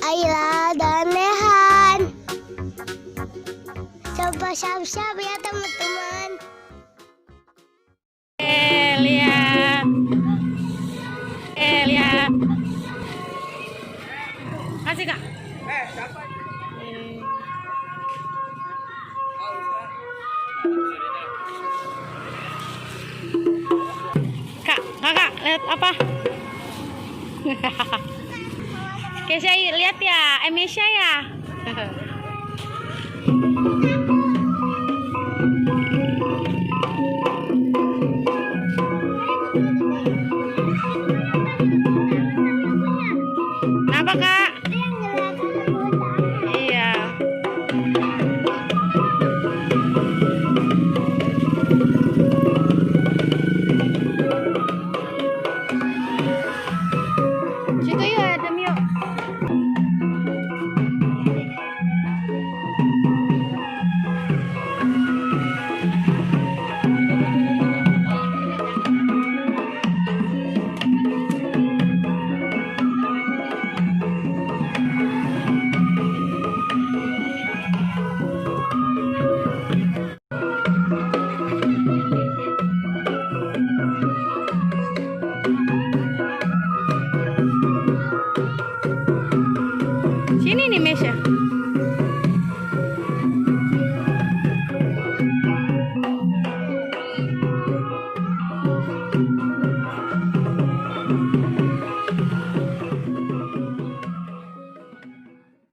Ayla dan Nehan. Coba siap-siap ya teman-teman. Lihat. Lihat. Kasih Kak. Kakak, lihat apa? Kesha lihat ya, Emesha ya. Kenapa Kak?